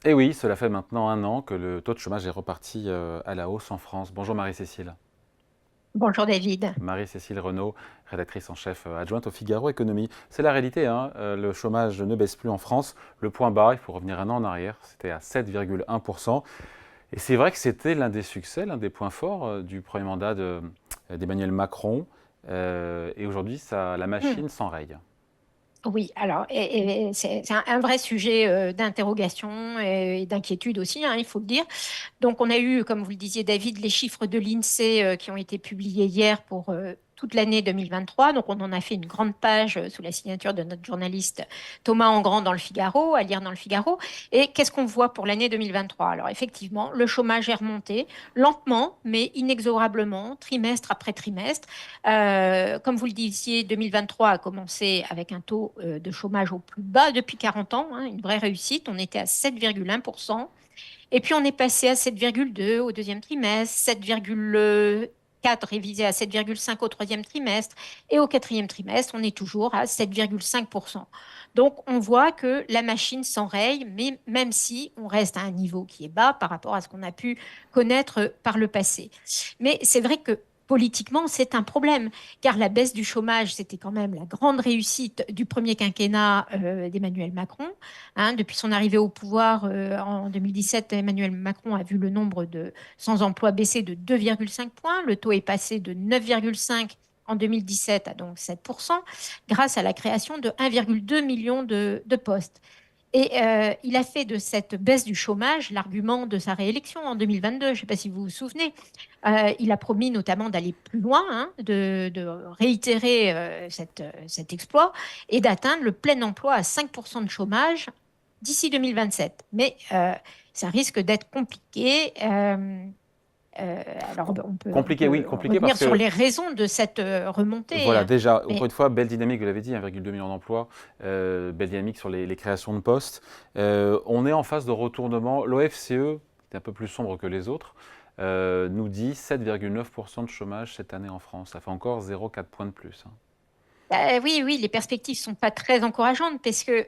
Et oui, cela fait maintenant un an que le taux de chômage est reparti à la hausse en France. Bonjour Marie-Cécile. Bonjour David. Marie-Cécile Renaud, rédactrice en chef adjointe au Figaro Économie. C'est la réalité, hein, le chômage ne baisse plus en France. Le point bas, il faut revenir un an en arrière, c'était à 7,1%. Et c'est vrai que c'était l'un des succès, l'un des points forts du premier mandat d'Emmanuel Macron. Et aujourd'hui, la Hmm. machine s'enraye. Oui, alors c'est un vrai sujet d'interrogation et d'inquiétude aussi, hein, il faut le dire. Donc on a eu, comme vous le disiez David, les chiffres de l'INSEE qui ont été publiés hier pour toute l'année 2023. Donc on en a fait une grande page sous la signature de notre journaliste Thomas Engrand dans le Figaro, à lire dans le Figaro. Et qu'est-ce qu'on voit pour l'année 2023? Alors effectivement, le chômage est remonté lentement, mais inexorablement, trimestre après trimestre. Comme vous le disiez, 2023 a commencé avec un taux de chômage au plus bas depuis 40 ans, hein, une vraie réussite. On était à 7,1%. Et puis on est passé à 7,2 au deuxième trimestre, 7,4 révisé à 7,5 au troisième trimestre. Et au quatrième trimestre, on est toujours à 7,5%. Donc on voit que la machine s'enraye, mais même si on reste à un niveau qui est bas par rapport à ce qu'on a pu connaître par le passé. Mais c'est vrai que politiquement, c'est un problème, car la baisse du chômage, c'était quand même la grande réussite du premier quinquennat d'Emmanuel Macron. Hein. Depuis son arrivée au pouvoir en 2017, Emmanuel Macron a vu le nombre de sans-emploi baisser de 2,5 points. Le taux est passé de 9,5 en 2017 à donc 7%, grâce à la création de 1,2 million de postes. Et il a fait de cette baisse du chômage l'argument de sa réélection en 2022. Je ne sais pas si vous vous souvenez. Il a promis notamment d'aller plus loin, hein, de réitérer cet exploit et d'atteindre le plein emploi à 5% de chômage d'ici 2027. Mais ça risque d'être compliqué. Alors, on Compliqué, oui, peut compliqué parce revenir sur que les raisons de cette remontée. voilà, déjà, encore Mais une fois, belle dynamique, vous l'avez dit, 1,2 million d'emplois, belle dynamique sur les créations de postes. On est en phase de retournement. L'OFCE, qui est un peu plus sombre que les autres, nous dit 7,9% de chômage cette année en France. Ça fait encore 0,4 points de plus, hein. Oui, oui, les perspectives sont pas très encourageantes parce que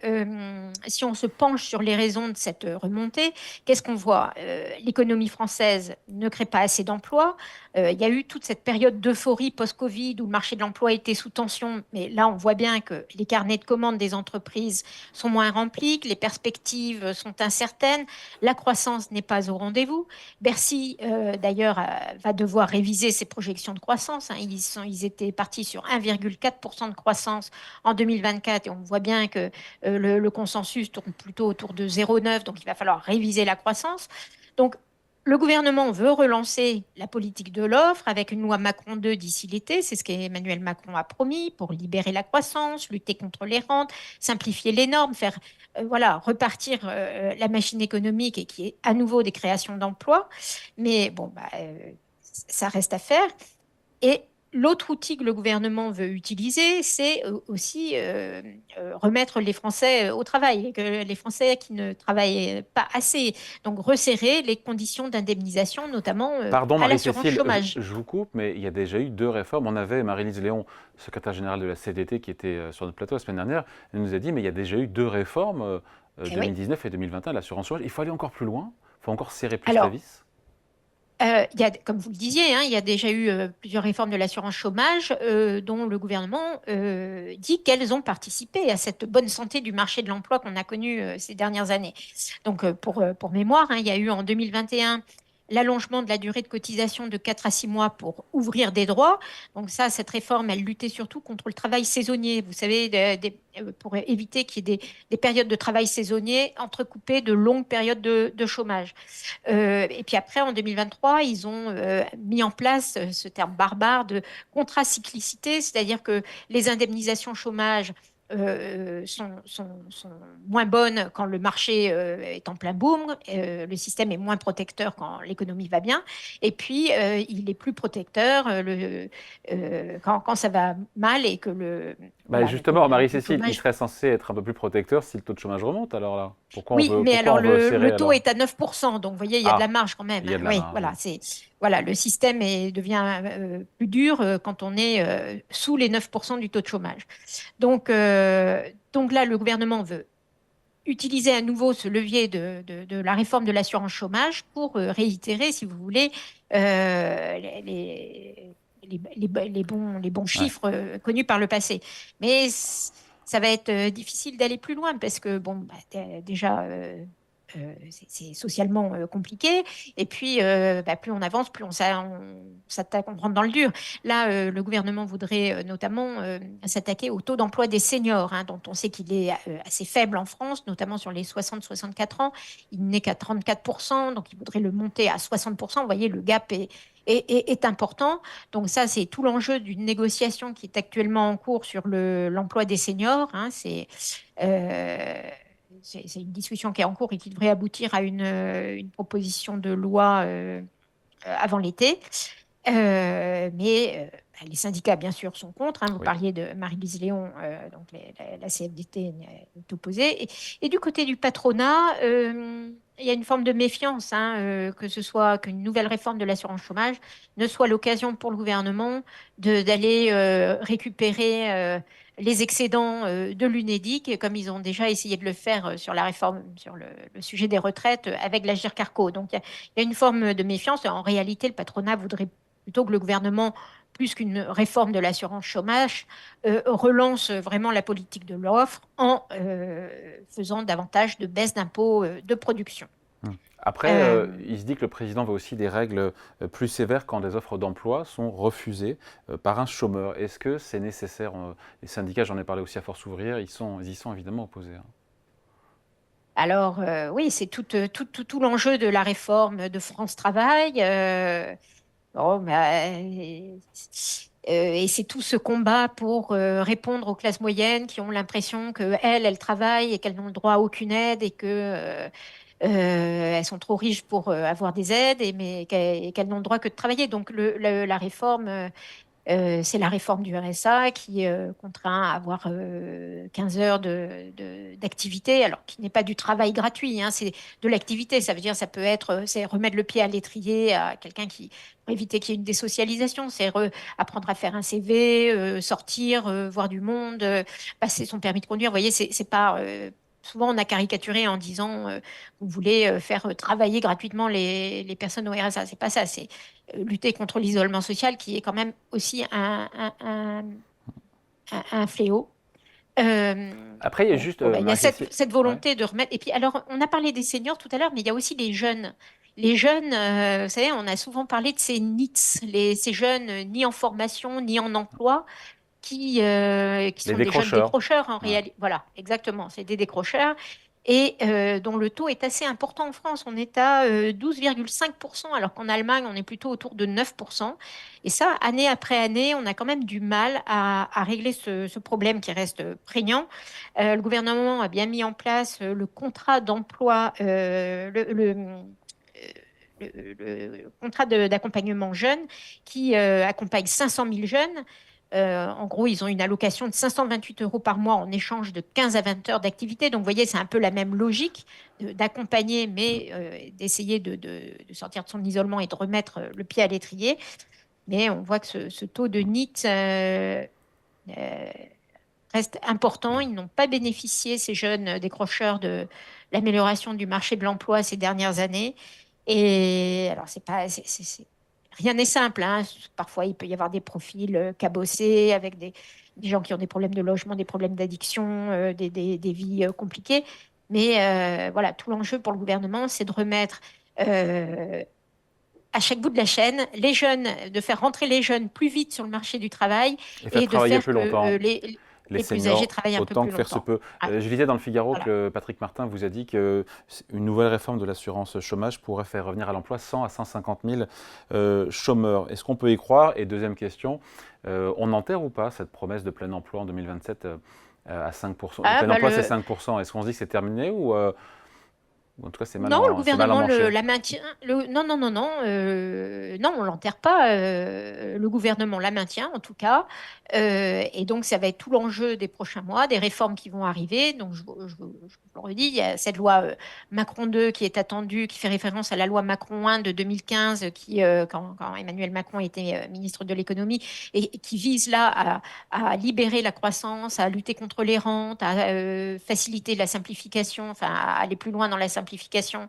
si on se penche sur les raisons de cette remontée, qu'est-ce qu'on voit? L'économie française ne crée pas assez d'emplois. Il y a eu toute cette période d'euphorie post-Covid où le marché de l'emploi était sous tension, mais là, on voit bien que les carnets de commandes des entreprises sont moins remplis, que les perspectives sont incertaines, la croissance n'est pas au rendez-vous. Bercy, d'ailleurs, va devoir réviser ses projections de croissance, hein. Ils étaient partis sur 1,4% de croissance en 2024 et on voit bien que le consensus tourne plutôt autour de 0,9, donc il va falloir réviser la croissance. Donc, le gouvernement veut relancer la politique de l'offre avec une loi Macron 2 d'ici l'été. C'est ce qu'Emmanuel Macron a promis pour libérer la croissance, lutter contre les rentes, simplifier les normes, faire voilà, repartir la machine économique et qui est à nouveau des créations d'emplois. Mais bon, bah, ça reste à faire. Et l'autre outil que le gouvernement veut utiliser, c'est aussi remettre les Français au travail, que les Français qui ne travaillent pas assez. Donc resserrer les conditions d'indemnisation, notamment Pardon à l'assurance Marie-Cécile, chômage. je vous coupe, mais il y a déjà eu deux réformes. On avait Marie-Lise Léon, secrétaire générale de la CDT, qui était sur notre plateau la semaine dernière. Elle nous a dit, mais il y a déjà eu deux réformes, Eh oui. 2019 et 2021, de l'assurance chômage. Il faut aller encore plus loin, il faut encore serrer plus la Alors, vis. il y a, comme vous le disiez, hein, il y a déjà eu plusieurs réformes de l'assurance chômage dont le gouvernement dit qu'elles ont participé à cette bonne santé du marché de l'emploi qu'on a connu ces dernières années. Donc, pour mémoire, hein, il y a eu en 2021 l'allongement de la durée de cotisation de 4 à 6 mois pour ouvrir des droits. Donc ça, cette réforme, elle luttait surtout contre le travail saisonnier. Vous savez, pour éviter qu'il y ait des périodes de travail saisonnier entrecoupées de longues périodes de chômage. Et puis après, en 2023, ils ont mis en place ce terme barbare de contracyclicité, c'est-à-dire que les indemnisations chômage sont moins bonnes quand le marché est en plein boom, le système est moins protecteur quand l'économie va bien, et puis il est plus protecteur quand ça va mal et que Bah voilà, justement, le taux de Marie-Cécile, il chômage. serait censé être un peu plus protecteur si le taux de chômage remonte, alors là. Oui, mais Pourquoi alors on veut le serrer taux alors? est à 9%, donc vous voyez, il y a de la Ah, marge quand même, il y a hein. de la Oui, marge, voilà, oui. voilà, le système devient plus dur quand on est sous les 9% du taux de chômage. Donc là, le gouvernement veut utiliser à nouveau ce levier de la réforme de l'assurance chômage pour réitérer, si vous voulez, les bons Ouais. chiffres connus par le passé. Mais ça va être difficile d'aller plus loin parce que, bon, bah, déjà, c'est socialement compliqué. Et puis, bah, plus on avance, plus on s'attaque, on rentre dans le dur. Là, le gouvernement voudrait notamment s'attaquer au taux d'emploi des seniors, hein, dont on sait qu'il est assez faible en France, notamment sur les 60-64 ans. Il n'est qu'à 34%, donc il voudrait le monter à 60%. Vous voyez, le gap est important. Donc ça, c'est tout l'enjeu d'une négociation qui est actuellement en cours sur l'emploi des seniors, hein. Euh, c'est une discussion qui est en cours et qui devrait aboutir à une proposition de loi avant l'été. Mais les syndicats, bien sûr, sont contre, hein. Vous Oui. parliez de Marie-Lise Léon, donc la CFDT est opposée. Et du côté du patronat, il y a une forme de méfiance, hein, que ce soit qu'une nouvelle réforme de l'assurance chômage ne soit l'occasion pour le gouvernement d'aller récupérer les excédents de l'UNEDIC, comme ils ont déjà essayé de le faire sur la réforme, sur le sujet des retraites avec l'Agirc Arrco. Donc il y a une forme de méfiance. En réalité, le patronat voudrait plutôt que le gouvernement, plus qu'une réforme de l'assurance chômage, relance vraiment la politique de l'offre en faisant davantage de baisse d'impôts de production. Après, Euh, il se dit que le président veut aussi des règles plus sévères quand des offres d'emploi sont refusées par un chômeur. Est-ce que c'est nécessaire? Les syndicats, j'en ai parlé aussi à Force ouvrière, ils y sont évidemment opposés, hein. alors, oui, c'est tout l'enjeu de la réforme de France Travail. Bon, bah, et c'est tout ce combat pour répondre aux classes moyennes qui ont l'impression qu'elles travaillent et qu'elles n'ont le droit à aucune aide et que elles sont trop riches pour avoir des aides mais qu'elles n'ont le droit que de travailler. Donc la réforme, c'est la réforme du RSA qui contraint à avoir 15 heures d'activité, alors qui n'est pas du travail gratuit, hein, c'est de l'activité. Ça veut dire, ça peut être, c'est remettre le pied à l'étrier à quelqu'un qui, pour éviter qu'il y ait une désocialisation, c'est apprendre à faire un CV, sortir, voir du monde, passer son permis de conduire. Vous voyez, c'est pas. Souvent, on a caricaturé en disant vous voulez faire travailler gratuitement les personnes au RSA. C'est pas ça. C'est lutter contre l'isolement social, qui est quand même aussi un fléau. Après, il y a Bon, juste, voilà, il y a Marie-Cécile. cette Ouais. volonté de remettre. Et puis, alors, on a parlé des seniors tout à l'heure, mais il y a aussi les jeunes. Les jeunes, vous savez, on a souvent parlé de ces NEETs, ces jeunes ni en formation ni en emploi, qui Les sont des jeunes décrocheurs. décrocheurs en Ouais. réalité. Voilà, exactement, c'est des décrocheurs et dont le taux est assez important en France. On est à 12,5%, alors qu'en Allemagne, on est plutôt autour de 9%. Et ça, année après année, on a quand même du mal à régler ce problème qui reste prégnant. Le gouvernement a bien mis en place le contrat d'emploi, le contrat d'accompagnement jeune qui accompagne 500 000 jeunes. En gros, ils ont une allocation de 528 euros par mois en échange de 15 à 20 heures d'activité. Donc, vous voyez, c'est un peu la même logique d'accompagner, mais d'essayer de sortir de son isolement et de remettre le pied à l'étrier. Mais on voit que ce taux de NEET euh, reste important. Ils n'ont pas bénéficié, ces jeunes décrocheurs, de l'amélioration du marché de l'emploi ces dernières années. Et alors, c'est pas, rien n'est simple, hein. Parfois, il peut y avoir des profils cabossés avec des gens qui ont des problèmes de logement, des problèmes d'addiction, des vies compliquées. Mais voilà, tout l'enjeu pour le gouvernement, c'est de remettre à chaque bout de la chaîne les jeunes, de faire rentrer les jeunes plus vite sur le marché du travail Et faire et de travailler faire plus que longtemps les les plus âgés seniors, travaillent un peu autant plus que faire se longtemps. peut. Ouais, Je lisais dans le Figaro voilà. que Patrick Martin vous a dit qu'une nouvelle réforme de l'assurance chômage pourrait faire revenir à l'emploi 100 à 150 000 chômeurs. Est-ce qu'on peut y croire? Et deuxième question, on enterre ou pas cette promesse de plein emploi en 2027 à 5%? Le Ah, plein bah emploi, c'est 5%. Est-ce qu'on se dit que c'est terminé ou Ou en tout cas, Non, le c'est mal gouvernement emmanché. la maintient. Non, non, non, non, non, on l'enterre pas. Le gouvernement la maintient, en tout cas. Et donc, ça va être tout l'enjeu des prochains mois, des réformes qui vont arriver. Donc, je vous le redis, il y a cette loi Macron 2 qui est attendue, qui fait référence à la loi Macron 1 de 2015, quand Emmanuel Macron était ministre de l'économie, et qui vise là à libérer la croissance, à lutter contre les rentes, à faciliter la simplification, enfin, à aller plus loin dans la simplification.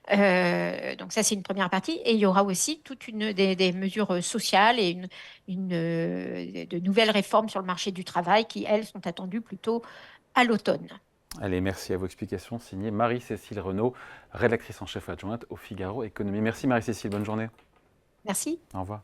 Donc ça, c'est une première partie. Et il y aura aussi toute des mesures sociales et de nouvelles réformes sur le marché du travail qui, elles, sont attendues plutôt à l'automne. Allez, merci à vos explications. Signée Marie-Cécile Renaud, rédactrice en chef adjointe au Figaro Économie. Merci Marie-Cécile, bonne journée. Merci. Au revoir.